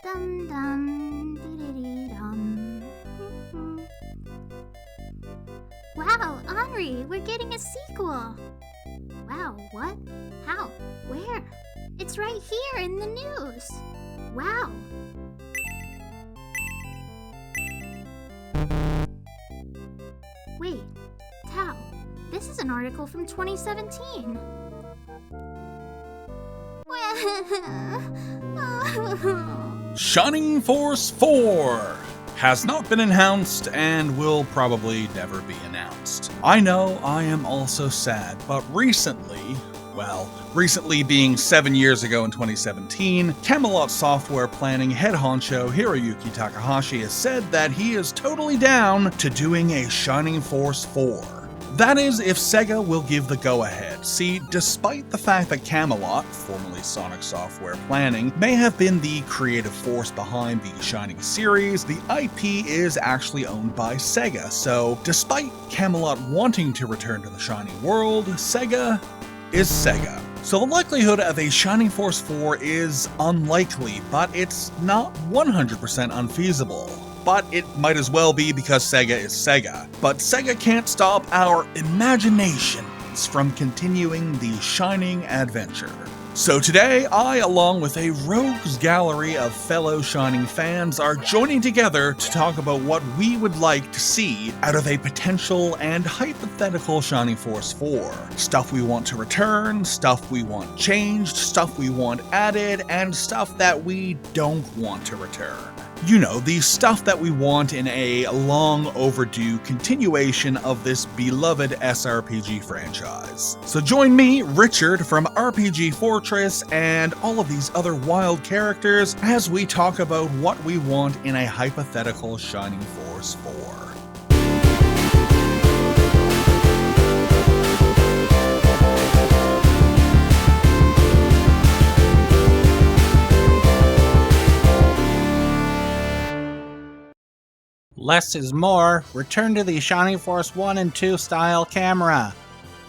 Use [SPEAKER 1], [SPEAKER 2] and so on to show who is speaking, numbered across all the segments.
[SPEAKER 1] Dum dum dee dum. Wow, Anri, we're getting a sequel. Wow, what? How? Where? It's right here in the news. Wow. Wait, Tao, this is an article from 2017.
[SPEAKER 2] Shining Force 4 has not been announced and will probably never be announced. I know I am also sad, but recently being 7 years ago in 2017, Camelot software planning head honcho Hiroyuki Takahashi has said that he is totally down to doing a Shining Force 4. That is, if Sega will give the go-ahead. See, despite the fact that Camelot, formerly Sonic Software Planning, may have been the creative force behind the Shining series, the IP is actually owned by Sega, so despite Camelot wanting to return to the Shining world, Sega is Sega. So the likelihood of a Shining Force 4 is unlikely, but it's not 100% unfeasible. But it might as well be because Sega is Sega. But Sega can't stop our imaginations from continuing the Shining adventure. So today, I, along with a rogues gallery of fellow Shining fans, are joining together to talk about what we would like to see out of a potential and hypothetical Shining Force 4. Stuff we want to return, stuff we want changed, stuff we want added, and stuff that we don't want to return. You know, the stuff that we want in a long overdue continuation of this beloved SRPG franchise. So join me, Richard from RPG Fortress, and all of these other wild characters as we talk about what we want in a hypothetical Shining Force 4.
[SPEAKER 3] Less is more. Return to the Shining Force 1 and 2 style camera.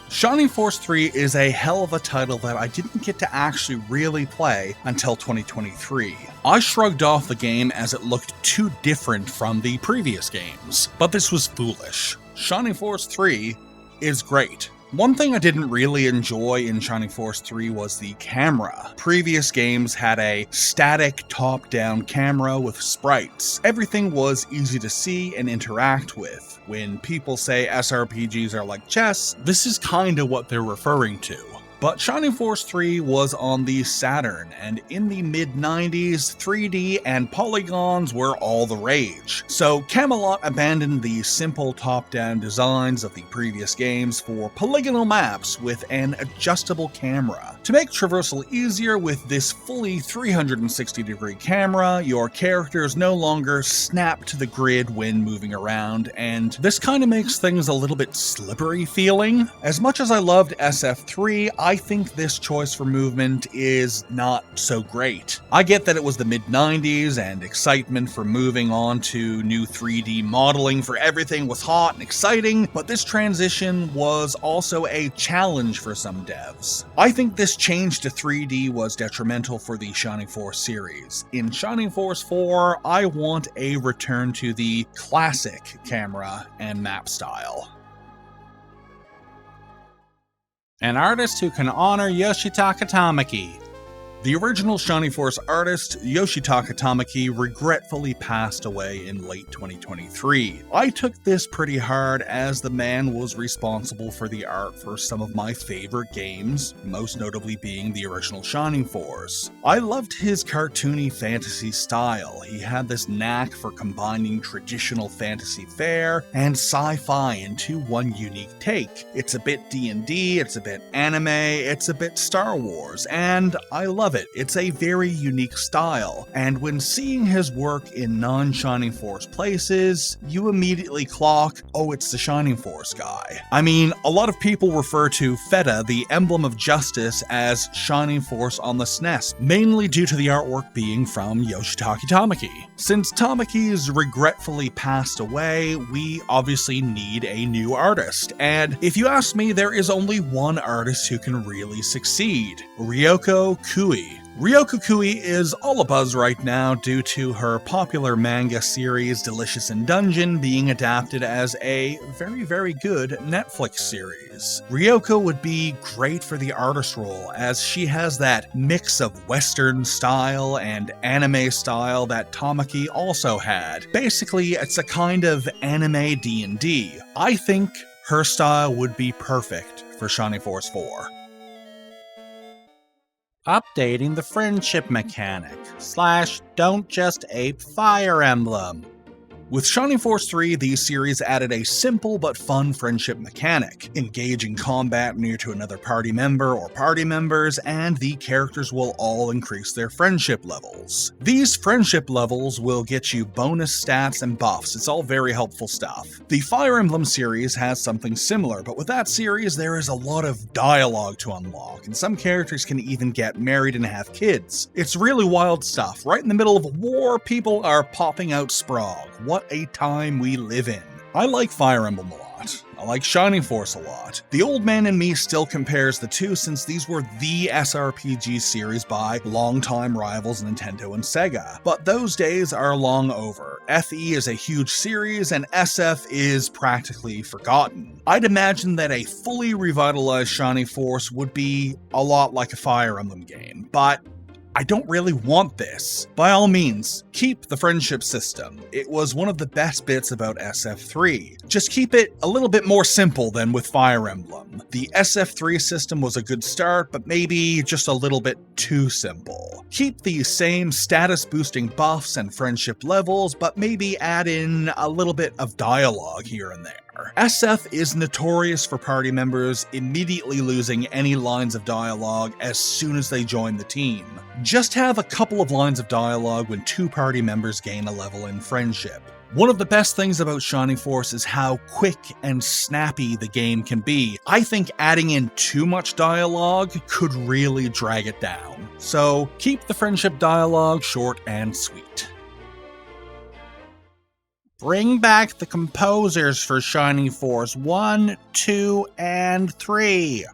[SPEAKER 2] Shining Force 3 is a hell of a title that I didn't get to actually really play until 2023. I shrugged off the game as it looked too different from the previous games, but this was foolish. Shining Force 3 is great. One thing I didn't really enjoy in Shining Force 3 was the camera. Previous games had a static top-down camera with sprites. Everything was easy to see and interact with. When people say SRPGs are like chess, this is kinda what they're referring to. But Shining Force 3 was on the Saturn, and in the mid-90s, 3D and polygons were all the rage. So Camelot abandoned the simple top-down designs of the previous games for polygonal maps with an adjustable camera. To make traversal easier with this fully 360-degree camera, your characters no longer snap to the grid when moving around, and this kind of makes things a little bit slippery feeling. As much as I loved SF3, I think this choice for movement is not so great. I get that it was the mid-90s and excitement for moving on to new 3D modeling for everything was hot and exciting, but this transition was also a challenge for some devs. I think this change to 3D was detrimental for the Shining Force series. In Shining Force 4, I want a return to the classic camera and map style.
[SPEAKER 3] An artist who can honor Yoshitaka Tamaki.
[SPEAKER 2] The original Shining Force artist, Yoshitaka Tamaki, regretfully passed away in late 2023. I took this pretty hard as the man was responsible for the art for some of my favorite games, most notably being the original Shining Force. I loved his cartoony fantasy style. He had this knack for combining traditional fantasy fare and sci-fi into one unique take. It's a bit D&D, it's a bit anime, it's a bit Star Wars, and I love it. It's a very unique style, and when seeing his work in non-Shining Force places, you immediately clock, oh, it's the Shining Force guy. I mean, a lot of people refer to Feta, the emblem of justice, as Shining Force on the SNES, mainly due to the artwork being from Yoshitaka Tamaki. Since Tamaki's regretfully passed away, we obviously need a new artist, and if you ask me, there is only one artist who can really succeed: Ryoko Kui. Ryoko Kui is all abuzz right now due to her popular manga series Delicious in Dungeon being adapted as a very, very good Netflix series. Ryoko would be great for the artist role, as she has that mix of Western style and anime style that Tamaki also had. Basically, it's a kind of anime D&D. I think her style would be perfect for Shining Force 4.
[SPEAKER 3] Updating the friendship mechanic / don't just ape Fire Emblem.
[SPEAKER 2] With Shining Force 3, the series added a simple but fun friendship mechanic. Engage in combat near to another party member or party members, and the characters will all increase their friendship levels. These friendship levels will get you bonus stats and buffs. It's all very helpful stuff. The Fire Emblem series has something similar, but with that series there is a lot of dialogue to unlock, and some characters can even get married and have kids. It's really wild stuff. Right in the middle of a war, people are popping out Sprague. What a time we live in. I like Fire Emblem a lot. I like Shining Force a lot. The old man in me still compares the two, since these were the SRPG series by longtime rivals Nintendo and Sega. But those days are long over. FE is a huge series, and SF is practically forgotten. I'd imagine that a fully revitalized Shining Force would be a lot like a Fire Emblem game, but I don't really want this. By all means, keep the friendship system. It was one of the best bits about SF3. Just keep it a little bit more simple than with Fire Emblem. The SF3 system was a good start, but maybe just a little bit too simple. Keep the same status boosting buffs and friendship levels, but maybe add in a little bit of dialogue here and there. SF is notorious for party members immediately losing any lines of dialogue as soon as they join the team. Just have a couple of lines of dialogue when two party members gain a level in friendship. One of the best things about Shining Force is how quick and snappy the game can be. I think adding in too much dialogue could really drag it down. So keep the friendship dialogue short and sweet.
[SPEAKER 3] Bring back the composers for Shining Force 1, 2, and 3.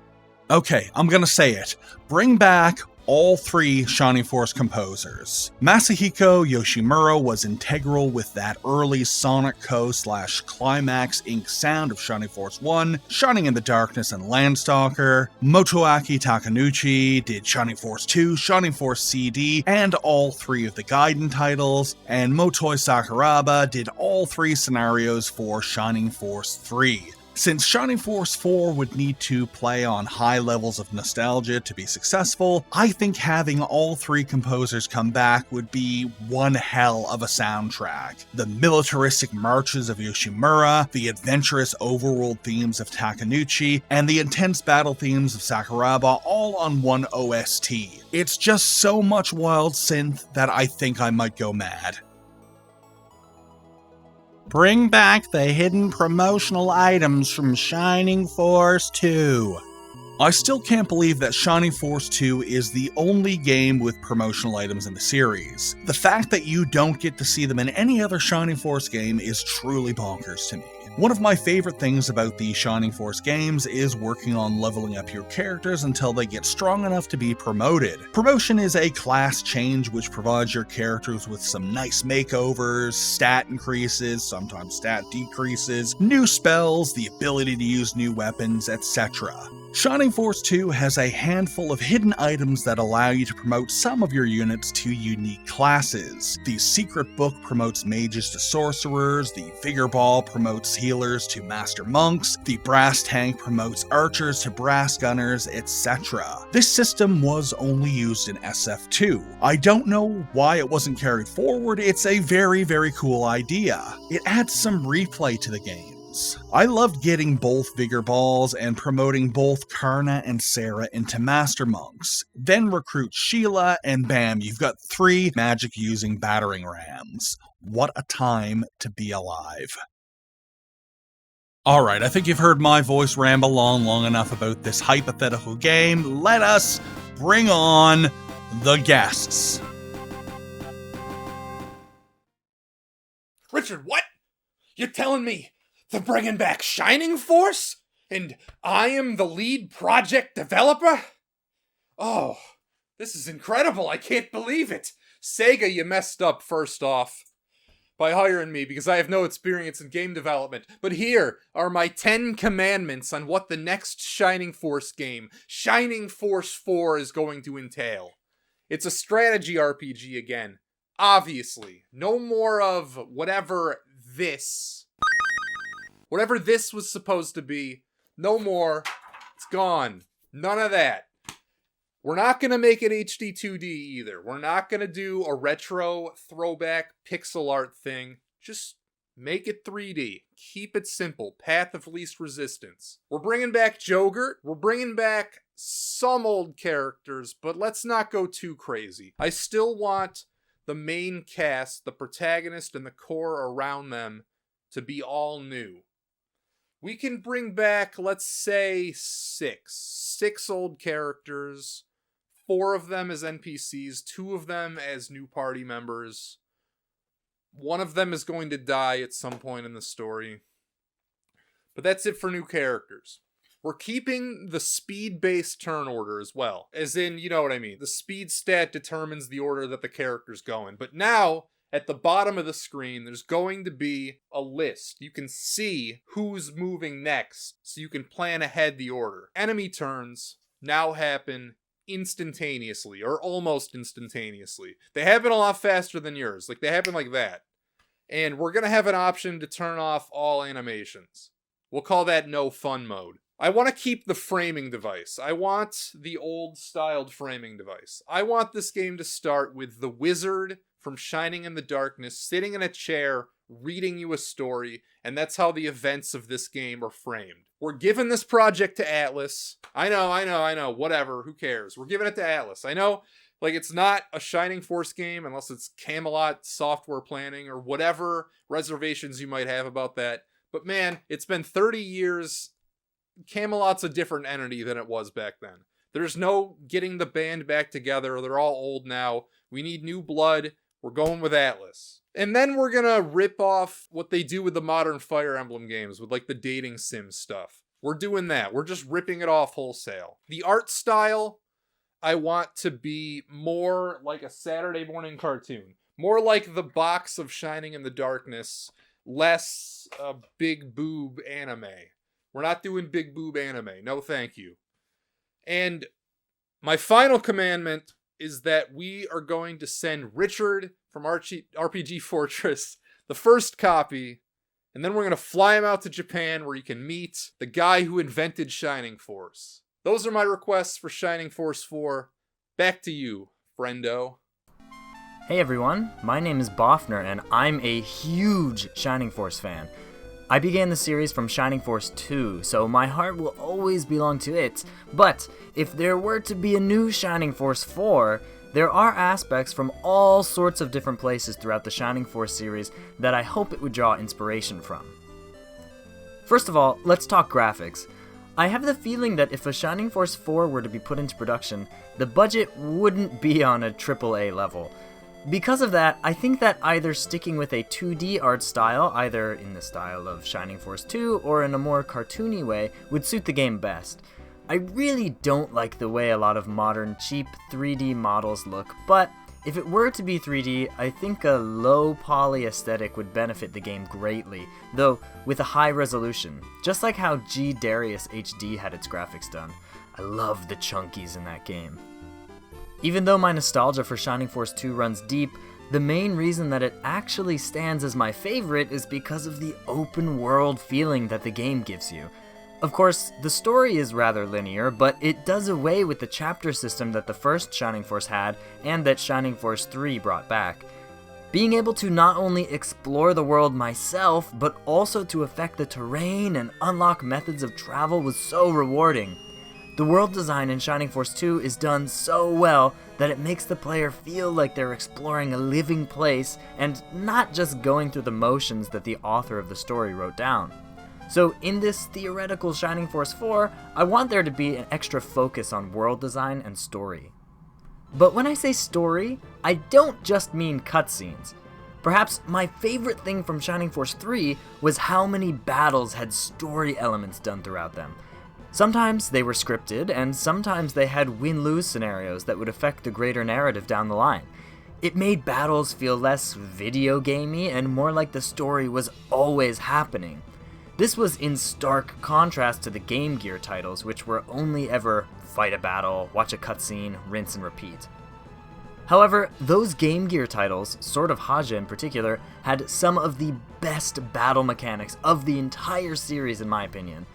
[SPEAKER 2] Okay, I'm gonna say it. Bring back all three Shining Force composers. Masahiko Yoshimura was integral with that early Sonic Co. / Climax Inc. sound of Shining Force 1, Shining in the Darkness, and Landstalker. Motoaki Takanouchi did Shining Force 2, Shining Force CD, and all three of the Gaiden titles, and Motoi Sakuraba did all three scenarios for Shining Force 3. Since Shining Force 4 would need to play on high levels of nostalgia to be successful, I think having all three composers come back would be one hell of a soundtrack. The militaristic marches of Yoshimura, the adventurous overworld themes of Takanouchi, and the intense battle themes of Sakuraba all on one OST. It's just so much wild synth that I think I might go mad.
[SPEAKER 3] Bring back the hidden promotional items from Shining Force 2.
[SPEAKER 2] I still can't believe that Shining Force 2 is the only game with promotional items in the series. The fact that you don't get to see them in any other Shining Force game is truly bonkers to me. One of my favorite things about the Shining Force games is working on leveling up your characters until they get strong enough to be promoted. Promotion is a class change which provides your characters with some nice makeovers, stat increases, sometimes stat decreases, new spells, the ability to use new weapons, etc. Shining Force 2 has a handful of hidden items that allow you to promote some of your units to unique classes. The Secret Book promotes mages to sorcerers, the Vigor Ball promotes healers to master monks, the Brass Tank promotes archers to brass gunners, etc. This system was only used in SF2. I don't know why it wasn't carried forward. It's a very, very cool idea. It adds some replay to the game. I loved getting both Vigor Balls and promoting both Karna and Sarah into Master Monks. Then recruit Sheila, and bam, you've got 3 magic-using battering rams. What a time to be alive. Alright, I think you've heard my voice ramble on long enough about this hypothetical game. Let us bring on the guests.
[SPEAKER 4] Richard, what? You're telling me they're bringing back Shining Force? And I am the lead project developer? Oh, This is incredible. I can't believe it. Sega, you messed up first off by hiring me because I have no experience in game development. But here are my 10 commandments on what the next Shining Force game, Shining Force 4, is going to entail. It's a strategy RPG again. Obviously. No more of whatever this was supposed to be. No more. It's gone. None of that. We're not going to make it HD 2D either. We're not going to do a retro throwback pixel art thing. Just make it 3D. Keep it simple. Path of least resistance. We're bringing back Jogurt. We're bringing back some old characters, but let's not go too crazy. I still want the main cast, the protagonist, and the core around them to be all new. We can bring back, let's say, six old characters. 4 of them as NPCs, 2 of them as new party members. 1 of them is going to die at some point in the story. But that's it for new characters. We're keeping the speed-based turn order as well. As in, you know what I mean. The speed stat determines the order that the characters go in. But now, at the bottom of the screen, there's going to be a list. You can see who's moving next, so you can plan ahead the order. Enemy turns now happen instantaneously, or almost instantaneously. They happen a lot faster than yours. Like, they happen like that. And we're going to have an option to turn off all animations. We'll call that no fun mode. I want to keep the framing device. I want the old-styled framing device. I want this game to start with the wizard from Shining in the Darkness sitting in a chair, reading you a story, and that's how the events of this game are framed. We're giving this project to Atlas. I know, whatever, who cares? We're giving it to Atlas. I know, like, it's not a Shining Force game unless it's Camelot software planning or whatever reservations you might have about that. But man, it's been 30 years. Camelot's a different entity than it was back then. There's no getting the band back together. They're all old now. We need new blood. We're going with Atlas. And then we're gonna rip off what they do with the modern Fire Emblem games with like the dating sim stuff. We're doing that. We're just ripping it off wholesale. The art style, I want to be more like a Saturday morning cartoon. More like the box of Shining in the Darkness, less a big boob anime. We're not doing big boob anime. No thank you. And my final commandment is that we are going to send Richard from RPG Fortress the first copy, and then we're going to fly him out to Japan where he can meet the guy who invented Shining Force. Those are my requests for Shining Force 4. Back to you, friendo.
[SPEAKER 5] Hey everyone, my name is Boffner and I'm a huge Shining Force fan. I began the series from Shining Force 2, so my heart will always belong to it, but if there were to be a new Shining Force 4, there are aspects from all sorts of different places throughout the Shining Force series that I hope it would draw inspiration from. First of all, let's talk graphics. I have the feeling that if a Shining Force 4 were to be put into production, the budget wouldn't be on a AAA level. Because of that, I think that either sticking with a 2D art style, either in the style of Shining Force 2 or in a more cartoony way, would suit the game best. I really don't like the way a lot of modern cheap 3D models look, but if it were to be 3D, I think a low poly aesthetic would benefit the game greatly, though with a high resolution, just like how G Darius HD had its graphics done. I love the chunkies in that game. Even though my nostalgia for Shining Force 2 runs deep, the main reason that it actually stands as my favorite is because of the open world feeling that the game gives you. Of course, the story is rather linear, but it does away with the chapter system that the first Shining Force had and that Shining Force 3 brought back. Being able to not only explore the world myself, but also to affect the terrain and unlock methods of travel was so rewarding. The world design in Shining Force 2 is done so well that it makes the player feel like they're exploring a living place and not just going through the motions that the author of the story wrote down. So in this theoretical Shining Force 4, I want there to be an extra focus on world design and story. But when I say story, I don't just mean cutscenes. Perhaps my favorite thing from Shining Force 3 was how many battles had story elements done throughout them. Sometimes they were scripted, and sometimes they had win-lose scenarios that would affect the greater narrative down the line. It made battles feel less video gamey and more like the story was always happening. This was in stark contrast to the Game Gear titles, which were only ever fight a battle, watch a cutscene, rinse and repeat. However, those Game Gear titles, Sword of Haja in particular, had some of the best battle mechanics of the entire series in my opinion.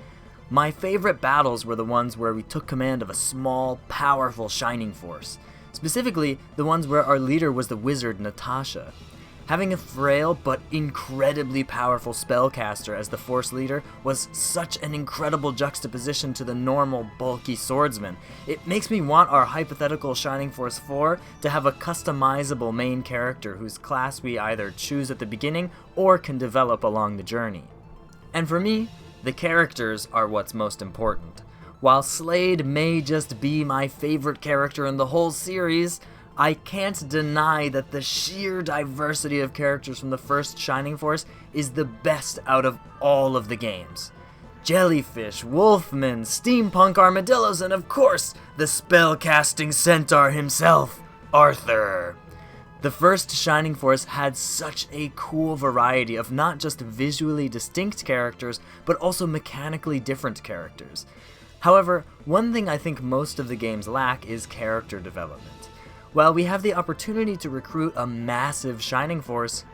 [SPEAKER 5] My favorite battles were the ones where we took command of a small, powerful Shining Force. Specifically, the ones where our leader was the wizard Natasha. Having a frail but incredibly powerful spellcaster as the Force leader was such an incredible juxtaposition to the normal, bulky swordsman. It makes me want our hypothetical Shining Force 4 to have a customizable main character whose class we either choose at the beginning or can develop along the journey. And for me, the characters are what's most important. While Slade may just be my favorite character in the whole series, I can't deny that the sheer diversity of characters from the first Shining Force is the best out of all of the games. Jellyfish, wolfmen, steampunk armadillos, and of course, the spellcasting centaur himself, Arthur. The first Shining Force had such a cool variety of not just visually distinct characters, but also mechanically different characters. However, one thing I think most of the games lack is character development. While we have the opportunity to recruit a massive Shining Force,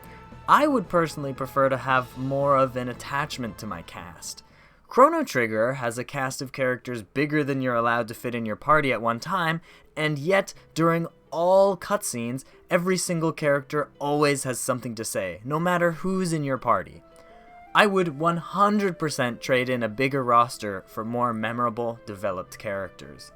[SPEAKER 5] I would personally prefer to have more of an attachment to my cast. Chrono Trigger has a cast of characters bigger than you're allowed to fit in your party at one time, and yet, during all cutscenes, every single character always has something to say, no matter who's in your party. I would 100% trade in a bigger roster for more memorable, developed characters.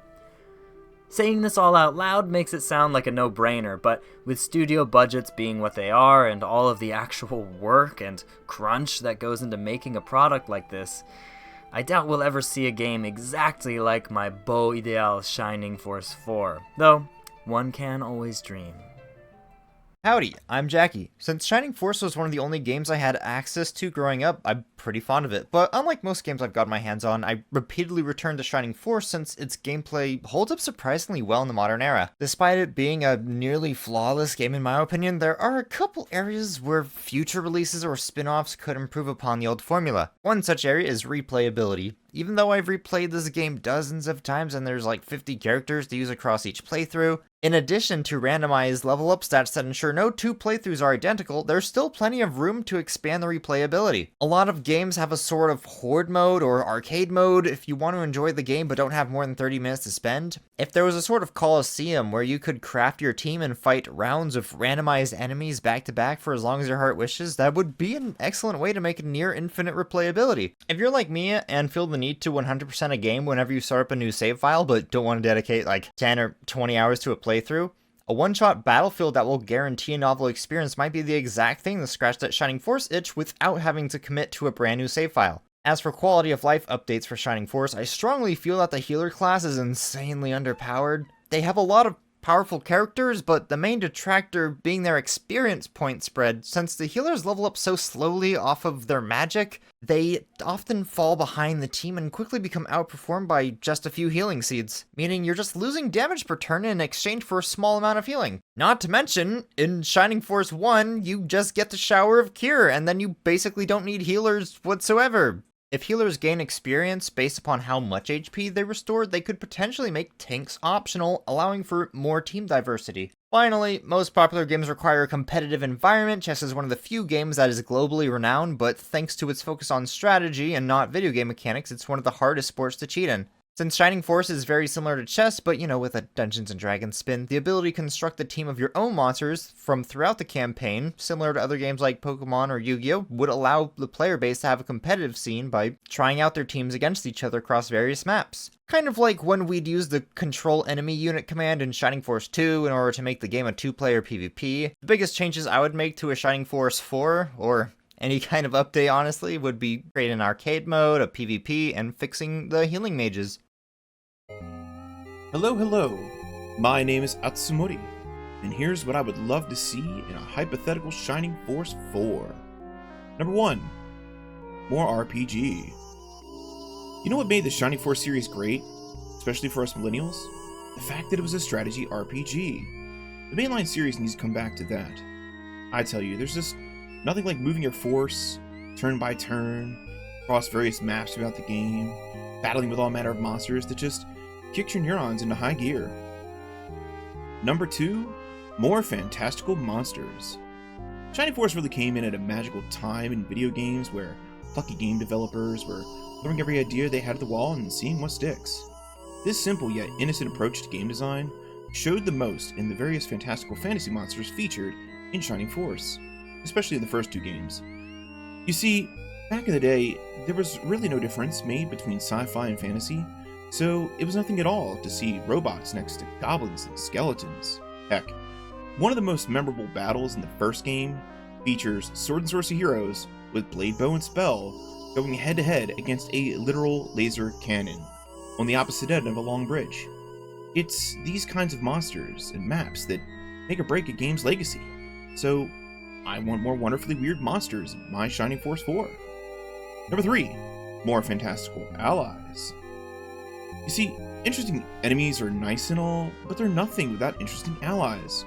[SPEAKER 5] Saying this all out loud makes it sound like a no-brainer, but with studio budgets being what they are and all of the actual work and crunch that goes into making a product like this, I doubt we'll ever see a game exactly like my Beau Ideal Shining Force 4, though one can always dream.
[SPEAKER 6] Howdy, I'm Jackie. Since Shining Force was one of the only games I had access to growing up, I'm pretty fond of it. But unlike most games I've got my hands on, I repeatedly return to Shining Force since its gameplay holds up surprisingly well in the modern era. Despite it being a nearly flawless game in my opinion, there are a couple areas where future releases or spin-offs could improve upon the old formula. One such area is replayability. Even though I've replayed this game dozens of times and there's like 50 characters to use across each playthrough, in addition to randomized level up stats that ensure no two playthroughs are identical, there's still plenty of room to expand the replayability. A lot of games have a sort of horde mode or arcade mode if you want to enjoy the game but don't have more than 30 minutes to spend. If there was a sort of Coliseum where you could craft your team and fight rounds of randomized enemies back to back for as long as your heart wishes, that would be an excellent way to make near infinite replayability. If you're like me and feel the need to 100% a game whenever you start up a new save file but don't want to dedicate like 10 or 20 hours to a playthrough, a one-shot Battlefield that will guarantee a novel experience might be the exact thing to scratch that Shining Force itch without having to commit to a brand new save file. As for quality of life updates for Shining Force, I strongly feel that the healer class is insanely underpowered. They have a lot of powerful characters, but the main detractor being their experience point spread. Since the healers level up so slowly off of their magic, they often fall behind the team and quickly become outperformed by just a few healing seeds, meaning you're just losing damage per turn in exchange for a small amount of healing. Not to mention, in Shining Force 1, you just get the Shower of Cure, and then you basically don't need healers whatsoever. If healers gain experience based upon how much HP they restore, they could potentially make tanks optional, allowing for more team diversity. Finally, most popular games require a competitive environment. Chess is one of the few games that is globally renowned, but thanks to its focus on strategy and not video game mechanics, it's one of the hardest sports to cheat in. Since Shining Force is very similar to chess, but with a Dungeons & Dragons spin, the ability to construct a team of your own monsters from throughout the campaign, similar to other games like Pokemon or Yu-Gi-Oh!, would allow the player base to have a competitive scene by trying out their teams against each other across various maps. Kind of like when we'd use the Control Enemy Unit command in Shining Force 2 in order to make the game a two-player PvP. The biggest changes I would make to a Shining Force 4, or any kind of update honestly, would be creating an arcade mode, a PvP, and fixing the healing mages.
[SPEAKER 7] Hello, my name is Atsumori, and here's what I would love to see in a hypothetical Shining Force 4. Number 1. More RPG. You know what made the Shining Force series great, especially for us millennials? The fact that it was a strategy RPG. The mainline series needs to come back to that. I tell you, there's just nothing like moving your force, turn by turn, across various maps throughout the game, battling with all manner of monsters that just kicks your neurons into high gear. Number 2, more fantastical monsters. Shining Force really came in at a magical time in video games where plucky game developers were throwing every idea they had at the wall and seeing what sticks. This simple yet innocent approach to game design showed the most in the various fantastical fantasy monsters featured in Shining Force, especially in the first 2 games. You see, back in the day, there was really no difference made between sci-fi and fantasy, so it was nothing at all to see robots next to goblins and skeletons. Heck, one of the most memorable battles in the first game features sword and sorcery heroes with blade, bow, and spell going head-to-head against a literal laser cannon on the opposite end of a long bridge. It's these kinds of monsters and maps that make or break a game's legacy, so I want more wonderfully weird monsters in my Shining Force 4. Number 3, more fantastical allies. You see, interesting enemies are nice and all, but they're nothing without interesting allies.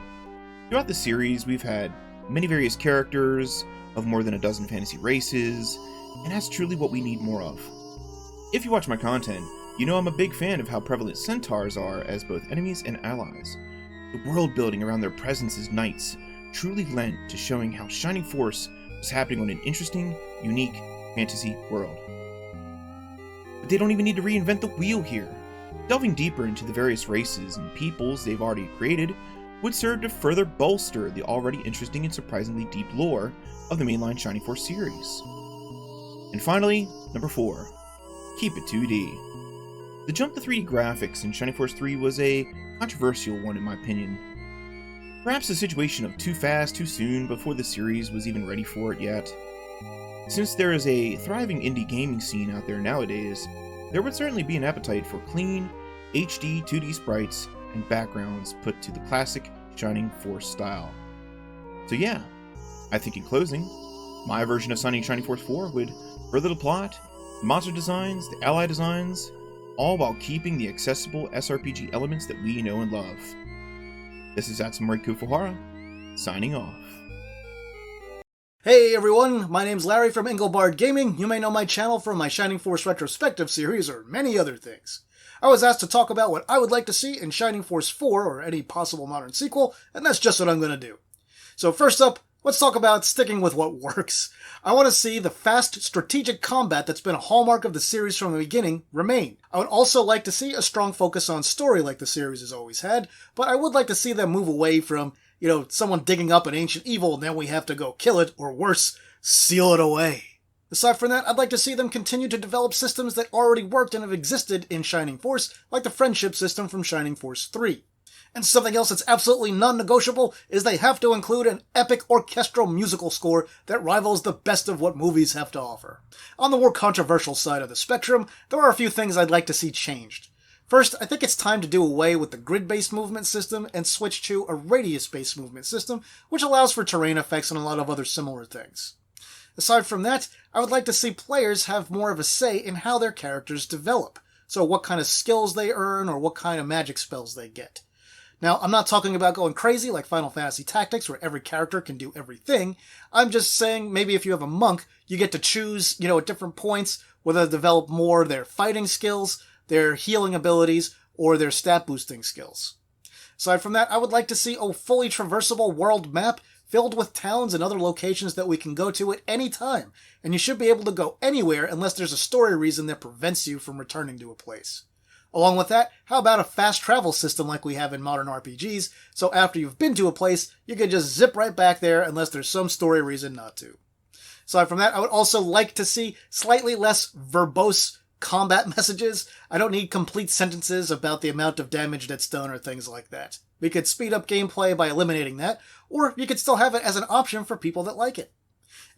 [SPEAKER 7] Throughout the series, we've had many various characters of more than a dozen fantasy races, and that's truly what we need more of. If you watch my content, you know I'm a big fan of how prevalent centaurs are as both enemies and allies. The world building around their presence as knights truly lent to showing how Shining Force was happening on an interesting, unique fantasy world. But they don't even need to reinvent the wheel here. Delving deeper into the various races and peoples they've already created would serve to further bolster the already interesting and surprisingly deep lore of the mainline Shining Force series. And finally, number 4, keep it 2D. The jump to 3D graphics in Shining Force 3 was a controversial one in my opinion. Perhaps a situation of too fast, too soon, before the series was even ready for it yet. Since there is a thriving indie gaming scene out there nowadays, there would certainly be an appetite for clean, HD 2D sprites and backgrounds put to the classic Shining Force style. So yeah, I think in closing, my version of Shining Force 4 would further the plot, the monster designs, the ally designs, all while keeping the accessible SRPG elements that we know and love. This is Atsumori Kufuhara, signing off.
[SPEAKER 8] Hey everyone, my name's Larry from Engelbard Gaming. You may know my channel from my Shining Force Retrospective series or many other things. I was asked to talk about what I would like to see in Shining Force 4 or any possible modern sequel, and that's just what I'm going to do. So first up, let's talk about sticking with what works. I want to see the fast, strategic combat that's been a hallmark of the series from the beginning remain. I would also like to see a strong focus on story like the series has always had, but I would like to see them move away from someone digging up an ancient evil and then we have to go kill it, or worse, seal it away. Aside from that, I'd like to see them continue to develop systems that already worked and have existed in Shining Force, like the friendship system from Shining Force 3. And something else that's absolutely non-negotiable is they have to include an epic orchestral musical score that rivals the best of what movies have to offer. On the more controversial side of the spectrum, there are a few things I'd like to see changed. First, I think it's time to do away with the grid-based movement system and switch to a radius-based movement system, which allows for terrain effects and a lot of other similar things. Aside from that, I would like to see players have more of a say in how their characters develop, so what kind of skills they earn or what kind of magic spells they get. Now, I'm not talking about going crazy like Final Fantasy Tactics where every character can do everything. I'm just saying maybe if you have a monk, you get to choose, at different points whether to develop more their fighting skills, their healing abilities, or their stat boosting skills. Aside from that, I would like to see a fully traversable world map filled with towns and other locations that we can go to at any time, and you should be able to go anywhere unless there's a story reason that prevents you from returning to a place. Along with that, how about a fast travel system like we have in modern RPGs, so after you've been to a place, you can just zip right back there unless there's some story reason not to. Aside from that, I would also like to see slightly less verbose combat messages. I don't need complete sentences about the amount of damage that's done or things like that. We could speed up gameplay by eliminating that, or you could still have it as an option for people that like it.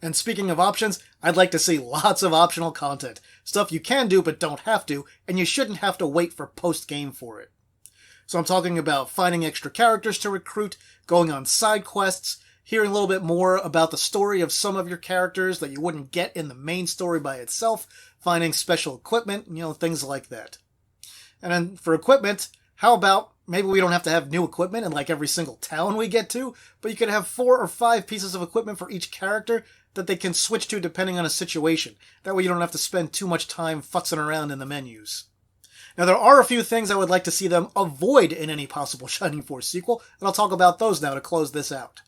[SPEAKER 8] And speaking of options, I'd like to see lots of optional content. Stuff you can do but don't have to, and you shouldn't have to wait for post-game for it. So I'm talking about finding extra characters to recruit, going on side quests, hearing a little bit more about the story of some of your characters that you wouldn't get in the main story by itself, finding special equipment, things like that. And then for equipment, how about maybe we don't have to have new equipment in like every single town we get to, but you could have 4 or 5 pieces of equipment for each character that they can switch to depending on a situation. That way you don't have to spend too much time futzing around in the menus. Now there are a few things I would like to see them avoid in any possible Shining Force sequel, and I'll talk about those now to close this out.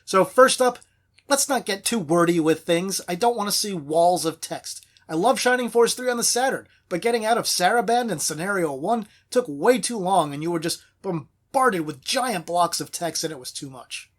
[SPEAKER 8] So first up, let's not get too wordy with things. I don't want to see walls of text. I love Shining Force 3 on the Saturn, but getting out of Saraband in Scenario 1 took way too long and you were just bombarded with giant blocks of text and it was too much.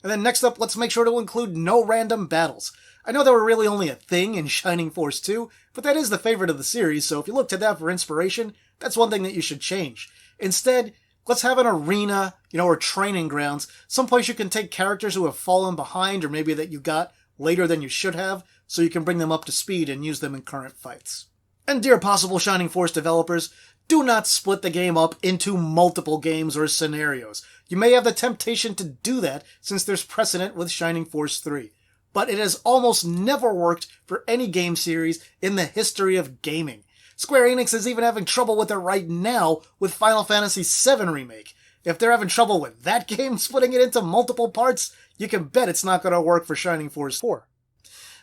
[SPEAKER 8] And then next up, let's make sure to include no random battles. I know they were really only a thing in Shining Force 2, but that is the favorite of the series, so if you look to that for inspiration, that's one thing that you should change. Instead, let's have an arena, or training grounds, someplace you can take characters who have fallen behind or maybe that you got later than you should have, so you can bring them up to speed and use them in current fights. And dear possible Shining Force developers, do not split the game up into multiple games or scenarios. You may have the temptation to do that since there's precedent with Shining Force 3. But it has almost never worked for any game series in the history of gaming. Square Enix is even having trouble with it right now with Final Fantasy VII Remake. If they're having trouble with that game, splitting it into multiple parts, you can bet it's not going to work for Shining Force 4.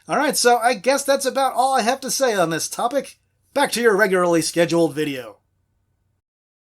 [SPEAKER 8] Alright, so I guess that's about all I have to say on this topic. Back to your regularly scheduled video.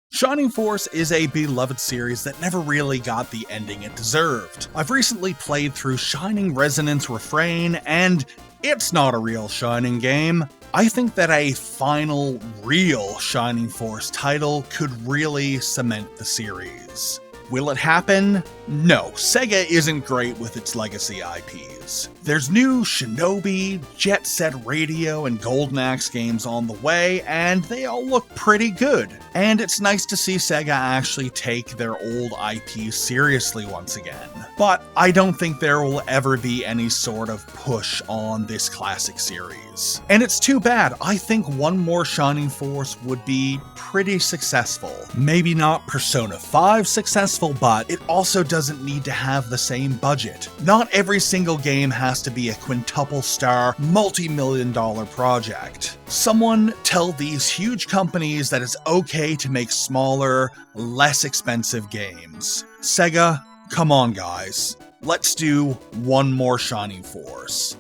[SPEAKER 2] Shining Force is a beloved series that never really got the ending it deserved. I've recently played through Shining Resonance Refrain, and it's not a real Shining game. I think that a final, real Shining Force title could really cement the series. Will it happen? No, Sega isn't great with its legacy IPs. There's new Shinobi, Jet Set Radio, and Golden Axe games on the way, and they all look pretty good. And it's nice to see Sega actually take their old IPs seriously once again. But I don't think there will ever be any sort of push on this classic series. And it's too bad. I think one more Shining Force would be pretty successful. Maybe not Persona 5 successful, but it also doesn't need to have the same budget. Not every single game has to be a quintuple star, multi-million dollar project. Someone tell these huge companies that it's okay to make smaller, less expensive games. Sega, come on guys. Let's do one more Shining Force.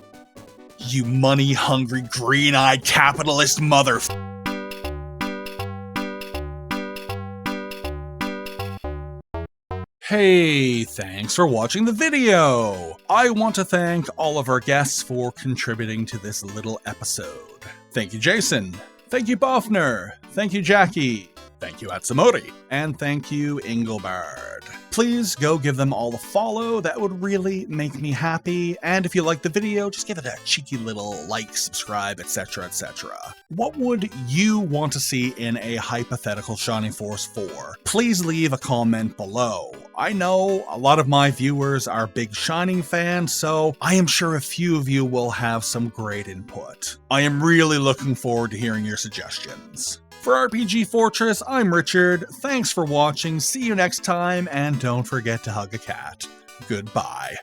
[SPEAKER 2] You money-hungry, green-eyed capitalist mother... Hey, thanks for watching the video! I want to thank all of our guests for contributing to this little episode. Thank you, Jason. Thank you, Bofner. Thank you, Jackie. Thank you, Atsumori. And thank you, Engelbard. Please go give them all a follow, that would really make me happy, and if you like the video, just give it a cheeky little like, subscribe, etc, etc. What would you want to see in a hypothetical Shining Force 4? Please leave a comment below. I know a lot of my viewers are big Shining fans, so I am sure a few of you will have some great input. I am really looking forward to hearing your suggestions. For RPG Fortress, I'm Richard. Thanks for watching, see you next time, and don't forget to hug a cat. Goodbye.